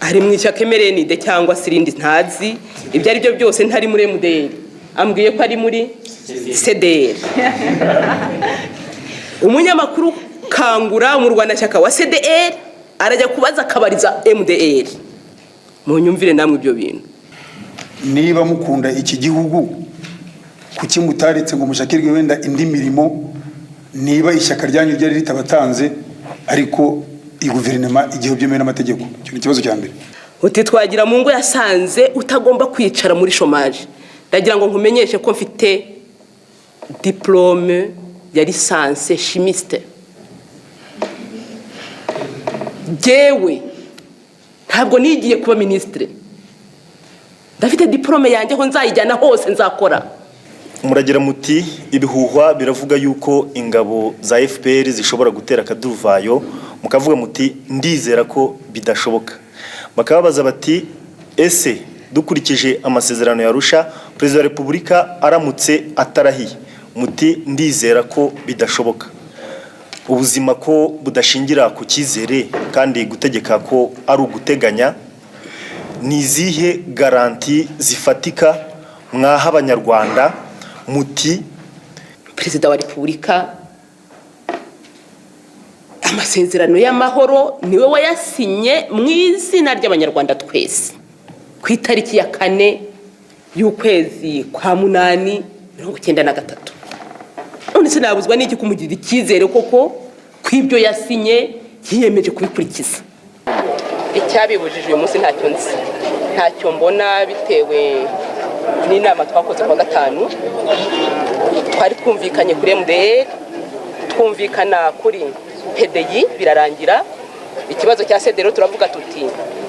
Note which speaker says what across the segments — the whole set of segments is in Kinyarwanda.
Speaker 1: ari mu ishyaka MRND cyangwa sirindi ntazi ibyo ari byo byose ntari muri MDR ambwiye ko ari muri CDR. Umunyamakuru Kangura mu Rwanda cyaka wa CDR arajya kubaza akabariza MDR. Munyumvire namwe ibyo bintu.
Speaker 2: Niba mukunda iki gihugu kuki mutaretse ngo mushakirwe wenda indi mirimo, niba ishyaka ryanyu ryari ritabatanze ariko iguverinoma igihe byemewe n'amategeko? Cyo ni kibazo cya mbere.
Speaker 1: Uti twagira mu ngo yasanze utagomba kwicara muri chômage. Ndagira ngo nkumenyeshe ko mfite diplôme ya licence chimiste. Jewe ntabwo nigiye kuba ministre. Ndafite diplôme yanjye ho nzayijyana hose nzakora.
Speaker 3: Muragira muti ibihuhwa biravuga yuko ingabo za FPR zishobora gutera akaduvayo, mukavuga muti ndizera ko bidashoboka. Bakababaza bati ese dukurikije amasezerano ya Arusha Perezida wa Repubulika aramutse atarahiye, muti ndizera ko bidashoboka. Ubuzima ko budashingira ku cyizere kandi gutegeka ko ari uguteganya, nizihe garanti zifatika mwaha abanyarwanda muti
Speaker 1: Perezida wa Repubulika amasezerano y'amahoro niwe wayasinye mu izina ry'abanyarwanda twese ku itariki ya 4 y'ukwezi kwa 8 1993. None sinabuzwa n'iki kumugirira icyizere koko kw'ibyo yasinye yiyemeje kubikurikiza. Icyabibujije uyu munsi ntacyo nzi, ntacyo mbona, bitewe n'inama twakoze kwa 5 twari twumvikanye kuri MDR, twumvikana kuri PDI birarangira. Ikibazo cya CDR turavuga tuti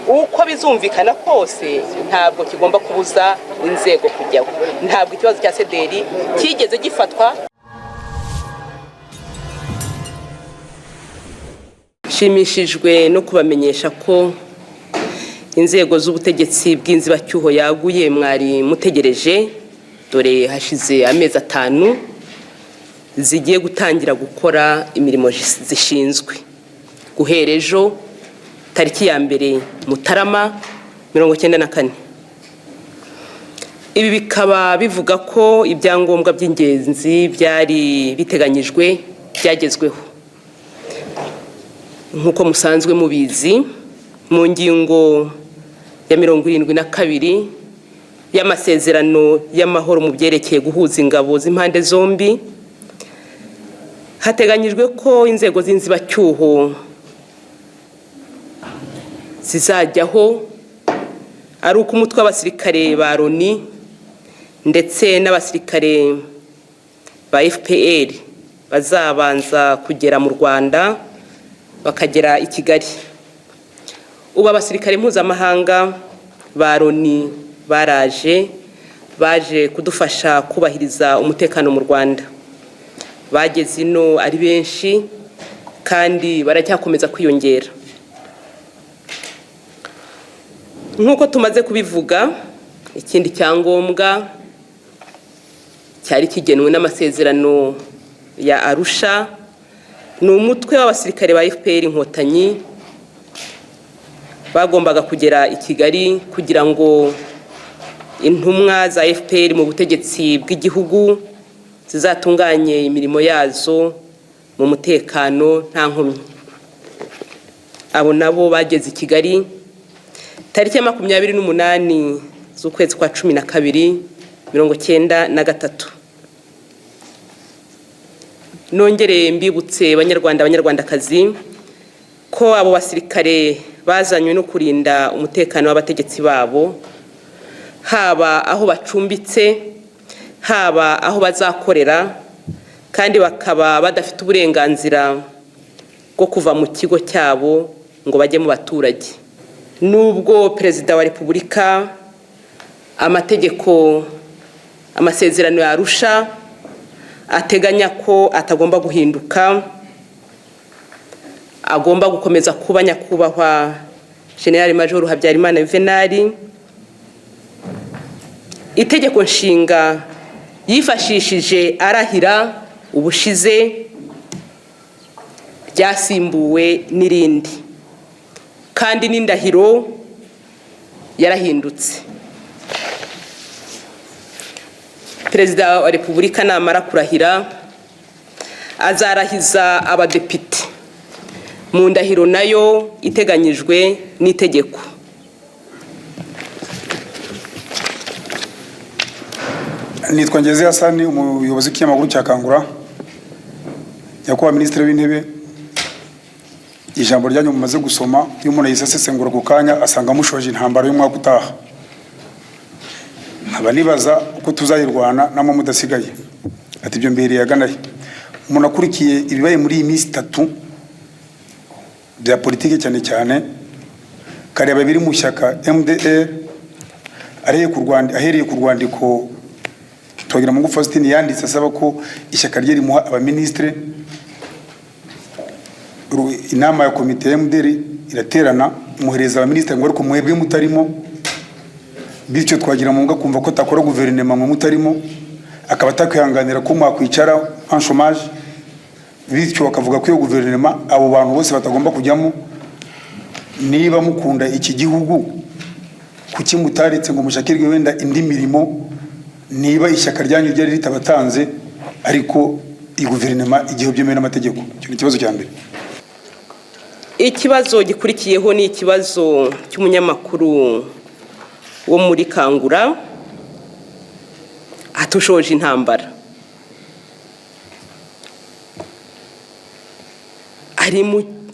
Speaker 1: uko bizumvikana kose ntabwo kigomba kubuza inzego kujyaho. Ntabwo ikibazo cya CDR kigeze gifatwa. Shimishijwe no kubamenyesha ko inzego z'ubutegetsi bw'inzibacyuho yaguye mwari mutegereje, dore hashize amezi 5 zigiye gutangira gukora imirimo zishinzwe. Guhera ejo tariki ya 1 Mutarama 1994. Ibi bikaba bivuga ko ibyangombwa by'ingenzi byari biteganyijwe byagezweho. Nkuko musanzwe mubizi, mu ngingo ya 72 y'amasezerano y'amahoro mu byerekeye guhuza ingabo z'impande zombi, hateganyijwe ko inzego z'inzibacyuho zizajyaho ari uko umutwe w'abasirikare ba Loni ndetse n'abasirikare ba FPR bazabanza kugera mu Rwanda bakagera i Kigali. Ubu abasirikare mpuzamahanga ba Loni baje kudufasha kubahiriza umutekano mu Rwanda. Bageze ino ari benshi kandi baracyakomeza kwiyongera. Nkuko tumaze kubivuga, ikindi cyangombwa cyari kigenwe n'amasezerano ya Arusha ni umutwe w'abasirikare ba FPR Inkotanyi bagombaga kugera i Kigali kugira ngo intumwa za FPR mu butegetsi bw'igihugu zizatunganye imirimo yazo mu mutekano nta nkomyi. Abo nabo bageze i Kigali tariki ya 28 z'ukwezi kwa 12 1993. Nongere mbibutse abanyarwandakazi ko abo basirikare bazanywe no kurinda umutekano w'abategetsi babo, haba aho bacumbitse, haba aho bazakorera, kandi bakaba badafite uburenganzira bwo kuva mu kigo cyabo ngo bajye mu baturage. Nubwo Perezida wa Repubulika amategeko amasezerano ya Arusha ateganya ko atagomba guhinduka, agomba gukomeza kuba nyakubahwa General Major Habyarimana Juvenal, itegeko nshinga yifashishije arahira ubushize ryasimbuwe n'irindi, kandi n'indahiro yarahindutse. Perezida wa Repubulika namara kurahira azarahiza abadepite mu ndahiro nayo iteganyijwe n'itegeko.
Speaker 2: Nitwa Ngeze Hasani, umuyobozi w'ikinyamakuru cya Kangura. Nyakubahwa Minisitiri w'Intebe, ijambo ryanyu mumaze gusoma iyo umuntu yisesengura ku kanya asanga mushoje intambara y'umwaka utaha. Nkaba nibaza uko tuzayirwana namwe mudasigaye. Ati ibyo mbere yaganaye. Umuntu akurikiye ibibaye muri iyi minsi 3 bya politike cyane cyane kare babiri mu shyaka MDR ahereye ku rwandiko Twagiramungu Faustin yanditse asaba ko ishyaka rye rimuha abaministre. Inama ya komite ya MDR iraterana muhereza abaministre ngo ariko mwebwe mutarimo, bityo Twagiramungu kumva ko takora guverinoma mu mutarimo, akaba takwihanganira ko mwakwicara en chômage, bityo bakavuga ko iyo guverinoma abo bantu bose batagomba kujyamo. Niba mukunda iki gihugu kuki mutaretse ngo mushakirwe wenda indi mirimo, niba ishyaka ryanyu ryari ritabatanze ariko iyi guverinoma igihe byemewe n'amategeko? Cyo kibazo cya mbere.
Speaker 1: Ikibazo gikurikiyeho ni ikibazo cy'umunyamakuru wo muri Kangura atushoje intambara.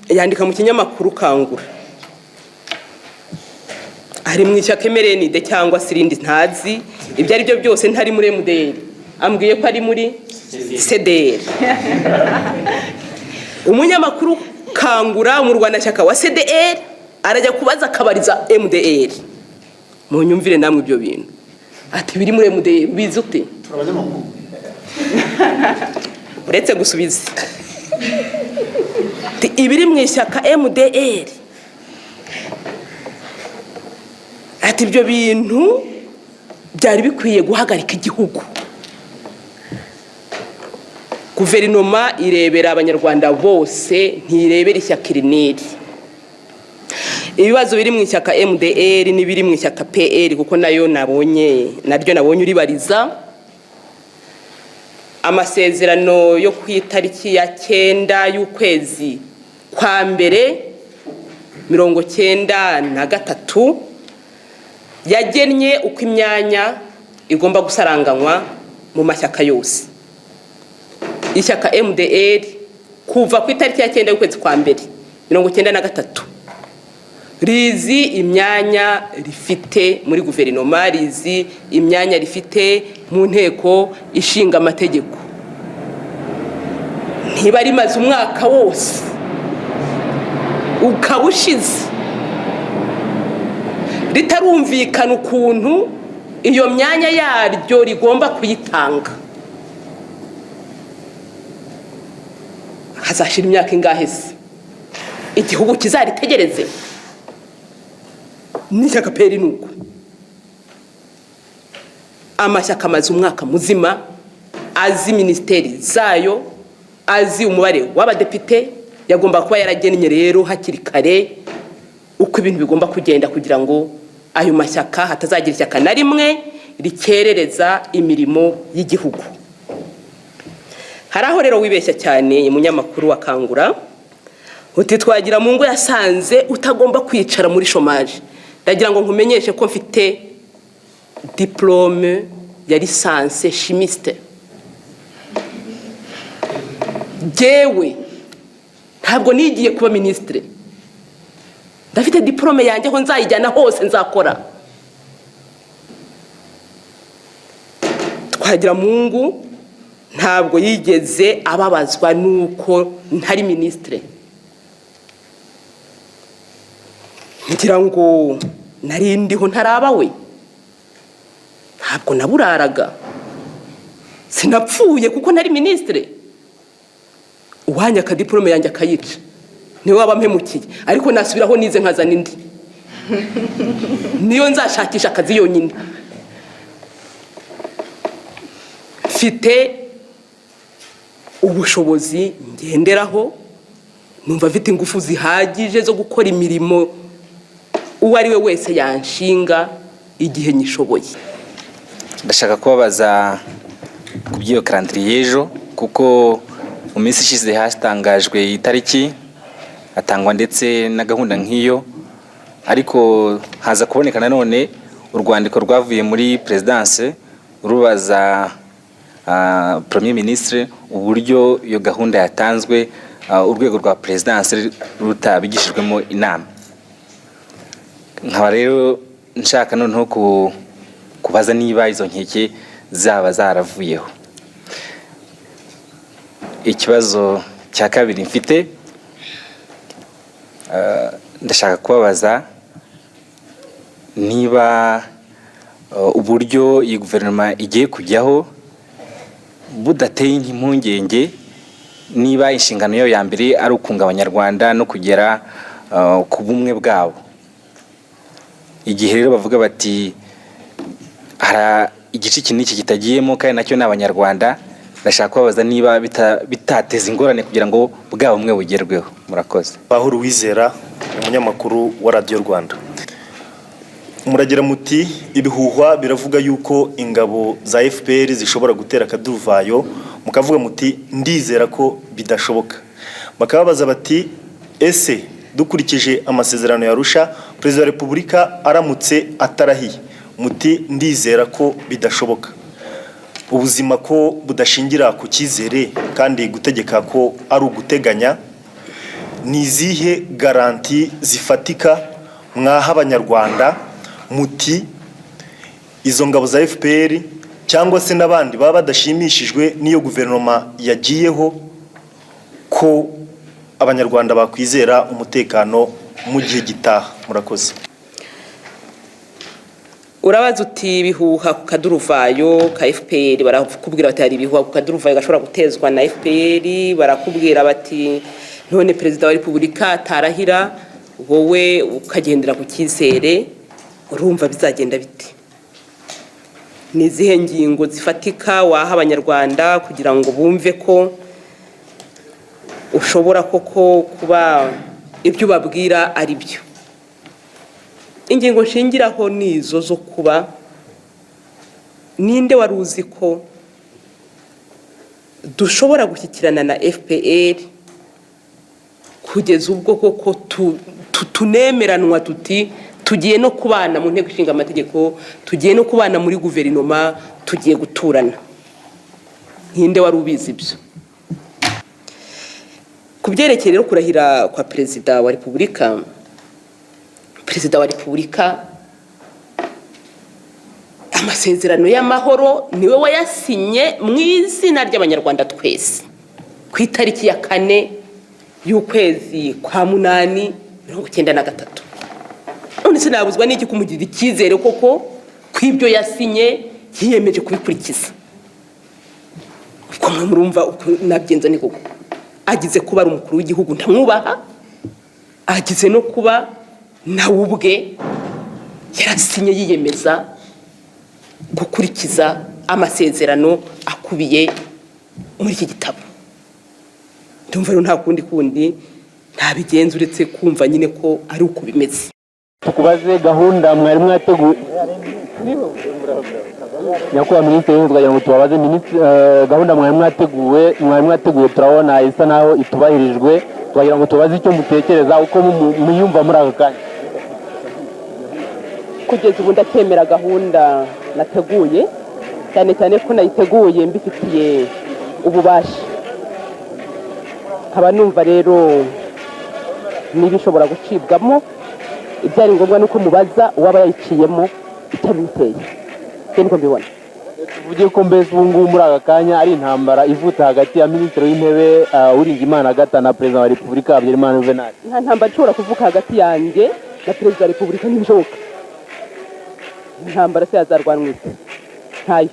Speaker 1: Yandika mu kinyamakuru Kangura, ari mu ishyaka MRND cyangwa sirindi ntazi, ibyo ari byo byose ntari muri MDR, ambwiye ko ari muri CDR. Umunyamakuru Kangura mu Rwanda cyaka wa CDR arajya kubaza akabariza MDR. Mu nyumvire namwe ibyo bintu. Ati biri muri MDR bizi ute?
Speaker 2: Turabanyamakuru.
Speaker 1: Uretse gusubiza. Ati ibiri mu ishyaka MDR. Ati ibyo bintu byari bikwiye guhagarika igihugu. Guverinoma irebera abanyarwanda bose, ntirebera ishyaka irineri. Ibibazo biri mu ishyaka MDR n'ibiri mu ishyaka PR kuko naryo nabonye uribariza. Amasezerano yo ku itariki ya 9 y'ukwezi kwa mbere 1993 yagennye uko imyanya igomba gusaranganywa mu mashyaka yose. Ishyaka MDR kuva ku itariki ya 9 y'ukwezi kwa mbere 1993 rizi imyanya rifite muri guverinoma, rizi imyanya rifite mu nteko ishinga amategeko. Ntiba rimaze umwaka wose ukabushize ritarumvikana ukuntu iyo myanya yaryo rigomba kuyitanga. Hazashira imyaka ingahe se igihugu kizaritegereze? N'ishyaka PR nuko amashyaka amaze umwaka muzima azi ministeri zayo, azi umubare w'abadepite, yagomba kuba yaragennye rero hakiri kare uko ibintu bigomba kugenda kugira ngo ayo mashyaka hatazagira ishyaka na rimwe rikerereza imirimo y'igihugu. Haraho rero wibeshya cyane umunyamakuru wa Kangura, uti Twagiramungu yasanze utagomba kwicara muri chômage. Ndagira ngo nkumenyeshe ko mfite diplôme ya licence chimiste. Jewe ntabwo nigiye kuba ministre, ndafite diplôme yanjye ho nzayijyana hose nzakora. Twagiramungu ntabwo yigeze ababazwa nuko ntari ministre. Ngira ngo narindiho ntarabawe, ntabwo naburaraga, sinapfuye kuko ntari ministre. Uwanya ka diplôme yanjye akayica niwe waba mpemukiye, ariko nasubiraho nize nkazana indi. Niyo nzashakisha akazi yonyine. Mfite ubushobozi ngenderaho, numva mfite ingufu zihagije zo gukora imirimo uwo ari we wese yanshinga igihe nyishoboye.
Speaker 4: Ndashaka kubabaza ku by'iyo calendrier y'ejo, kuko mu minsi ishize hatangajwe itariki, hatangwa ndetse na gahunda nk'iyo, ariko haza kuboneka nanone urwandiko rwavuye muri Presidence rubaza Premier Ministre uburyo iyo gahunda yatanzwe, urwego rwa Presidence rutabigishijwemo inama. Nkaba rero nshaka noneho kubaza niba izo nkeke zaba zaravuyeho. Ikibazo cya kabiri mfite, ndashaka kubabaza niba uburyo iyi guverinoma igiye kujyaho budateye impungenge, niba inshingano yayo ya mbere ari ukunga abanyarwanda no kugera ku bumwe bwabo. Igihe rero bavuga bati hari igice iki n'iki kitagiyemo kandi nacyo ni abanyarwanda, ndashaka kubabaza niba bitateza ingorane kugira ngo bwa bumwe bugerweho. Murakoze.
Speaker 3: Pahuro Uwizera, umunyamakuru wa Radio Rwanda. Muragira muti ibihuhwa biravuga yuko ingabo za FPR zishobora gutera akaduruvayo, mukavuga muti ndizera ko bidashoboka. Bakababaza bati ese dukurikije amasezerano ya Arusha, Perezida wa Repubulika aramutse atarahiye, muti ndizera ko bidashoboka. Ubuzima ko budashingira ku cyizere kandi gutegeka ko ari uguteganya, ni izihe garanti zifatika mwaha abanyarwanda muti izo ngabo za FPR cyangwa se n'abandi baba badashimishijwe n'iyo guverinoma yagiyeho ko abanyarwanda bakwizera umutekano mu gihe gitaha? Murakoze.
Speaker 1: Urabaza uti ibihuha ku kaduruvayo ka FPR, barakubwira bati hari ibihuha ku kaduruvayo gashobora gutezwa na FPR, barakubwira bati none Perezida wa Repubulika atarahira wowe ukagendera ku cyizere, urumva bizagenda bite? Ni izihe ngingo zifatika waha abanyarwanda kugira ngo bumve ko ushobora koko kuba ibyo babwira ari byo? Ingingo nshingiraho nizo zo kuba ninde wari uzi ko dushobora gushyikirana na FPR kugeza ubwo koko tunemeranwa tuti tugiye no kubana mu nteko ishinga amategeko, tugiye no kubana muri guverinoma, tugiye guturana. Ninde wari ubizi ibyo? Kubyerekeye rero kurahira kwa Perezida wa Repubulika, Perezida wa Repubulika amasezerano y'amahoro niwe wayasinye mu izina ry'abanyarwanda twese ku itariki ya 4 y'ukwezi kwa 8 1993. None sinabuzwa n'iki kumugirira icyizere koko kw'ibyo yasinye yiyemeje kubikurikiza? Uko murumva uko nabyenza ni koko agize kuba ari umukuru w'igihugu ntamwubaha, agize no kuba nawe ubwe yarasinye yiyemeza gukurikiza amasezerano akubiye muri iki gitabo. Ndumva rero nta kundi ntabigenza uretse kumva nyine ko ari uko bimeze.
Speaker 5: Tukubaze gahunda mwari mwateguye, nyakubahwa Minisitiri w'Intebe, ngo tubabaze gahunda mwari mwateguye turabona isa naho itubahirijwe, twagira ngo tubaze icyo mutekereza uko muyumva muri aka kanya.
Speaker 1: Kugeza ubu ndatemera gahunda nateguye, cyane cyane ko nayiteguye mbifitiye ububasha. Nkaba numva rero niba ishobora gucibwamo, ibyari ngombwa nuko mubaza uwaba yayiciyemo itabiteye. Niko mbibona.
Speaker 5: Tuvuge ko mbese ubu ngubu muri aka kanya ari intambara ivuta hagati ya Minisitiri w'Intebe Uwiringiyimana Agatha na Perezida wa Repubulika Habyarimana Juvenal.
Speaker 1: Nta ntambara ishobora kuvuka hagati yanjye na Perezida wa Repubulika, ntibishoboka. Intambara se yazarwanwa iki? Ntayo.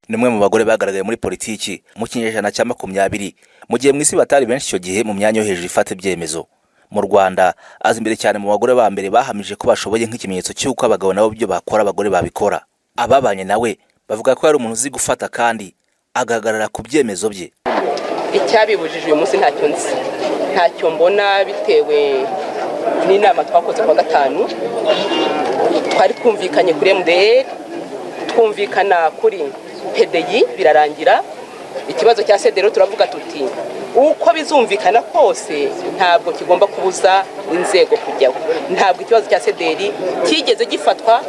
Speaker 6: Nimwe mu bagore bagaragaye muri politiki mu kinyejana cya 20 mu gihe mu isi batari benshi icyo gihe mu myanya yo hejuru ifata ibyemezo. Mu Rwanda azi imbere cyane mu bagore ba mbere bahamije ko bashoboye nk'ikimenyetso cy'uko abagabo nabo byo bakora abagore babikora. Ababanye nawe bavuga ko yari umuntu uzi gufata kandi agahagarara ku byemezo bye.
Speaker 1: Icyabibujije uyu munsi ntacyo nzi, ntacyo mbona, bitewe n'inama twakoze kwa gatanu twari twumvikanye kuri MDR, twumvikana kuri PDI birarangira. Ikibazo cya CDR turavuga tuti uko bizumvikana kose ntabwo kigomba kubuza inzego kujyaho. Ntabwo ikibazo cya CDR kigeze gifatwa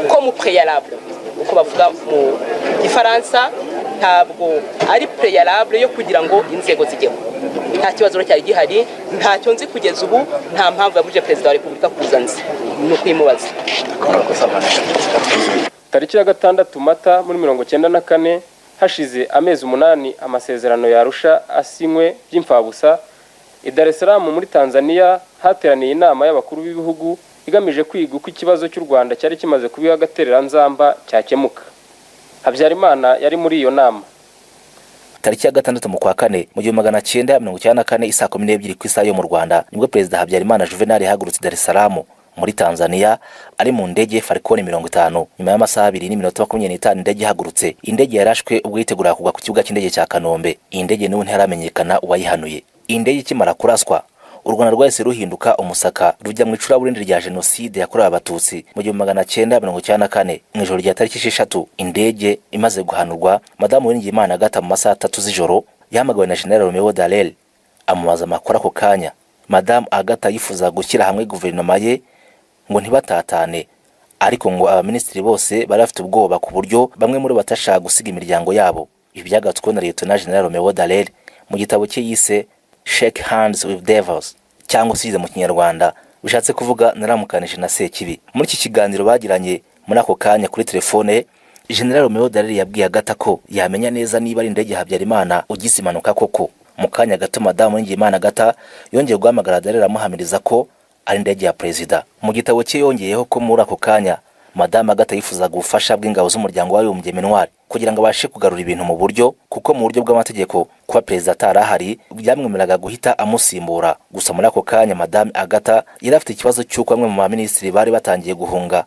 Speaker 1: ko mu préalable uko bavuga mu Gifaransa, ntabwo ari préalable yo kugira ngo inzego zijyeho. Nta kibazo cyari gihari, ntacyo nzi kugeza ubu, nta mpamvu yabuje Perezida wa Repubulika kuzanze no kwimubaza.
Speaker 5: Tariki ya 6 Mata muri 1994 hashize amezi 8 amasezerano ya Arusha asinywe by'imfabusa, i Dar es Salaam muri Tanzania hateraniye inama y'abakuru b'ibihugu igamije kwiga uko ikibazo cy'u Rwanda cyari kimaze kubiha agaterera nzamba cyakemuka. Habyarimana yari muri iyo nama.
Speaker 6: Tariki ya 6 mu kwa 4 mu 1994 isaa 12 ku isaha yo mu Rwanda nibwo Perezida Habyarimana Juvenal yahagurutse Dar es Salaam muri Tanzania ari mu ndege Falcon 50. Nyuma y'amasaha 2 n'iminota 25 indege ihagurutse. Indege yarashwe ubwo yitegura kugwa ku kibuga cy'indege cya Kanombe. Indege n'ubu ntaramenyekana uwayihanuye. Indege ikimara kuraswa, u Rwanda rwahise ruhinduka umusaka rujya mu icuraburindi rya jenoside yakorewe abatutsi mu 1994. Mu ijoro rya tariki 6 indege imaze guhanurwa, Madamu Uwiringiyimana Agatha mu masaha 3 z'ijoro yahamagawe na General Romeo Dallaire amubaza amakuru ako kanya. Madamu Agatha yifuza gushyira hamwe guverinoma ye ngo ntibatatane, ariko ngo abaminisitiri bose bari bafite ubwoba ku buryo bamwe muri batashaka gusiga imiryango yabo. Ibi byagatswe na Lieutenant General Romeo Dallaire mu gitabo cye yise Shake Hands with Devils, cyangwa se mu Kinyarwanda bishatse kuvuga naramukanije na Sekibi. Muri iki kiganiro bagiranye muri ako kanya kuri telefone, General Romeo Dallaire yabwiye Agatha ko yamenya neza niba ari indege Habyarimana ugize impanuka koko. Mu kanya gato Madamu Uwiringiyimana Agatha yongeye guhamagara Dallaire amuhamiriza ko ari indege ya Perezida. Mu gitabo cye yongeyeho ko muri ako kanya Madamu Agatha yifuzaga ubufasha bw'ingabo z'umuryango w'abibumbye MINUAR kugira ngo abashe kugarura ibintu mu buryo, kuko mu buryo bw'amategeko kuba Perezida atarahari byamwemeraga guhita amusimbura. Gusa muri ako kanya Madamu Agatha yari afite ikibazo cy'uko bamwe mu baminisitiri bari batangiye guhunga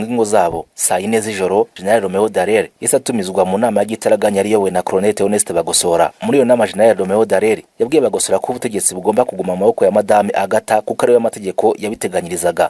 Speaker 6: ingo zabo. Saa 4 z'ijoro General Romeo Dallaire yahise atumizwa mu nama y'igitaraganya yariyobowe na Colonel Theoneste Bagosora. Muri iyo nama General Romeo Dallaire yabwiye Bagosora ko ubutegetsi bugomba kuguma mu maboko ya Madamu Agatha kuko ariwe amategeko yabiteganyirizaga.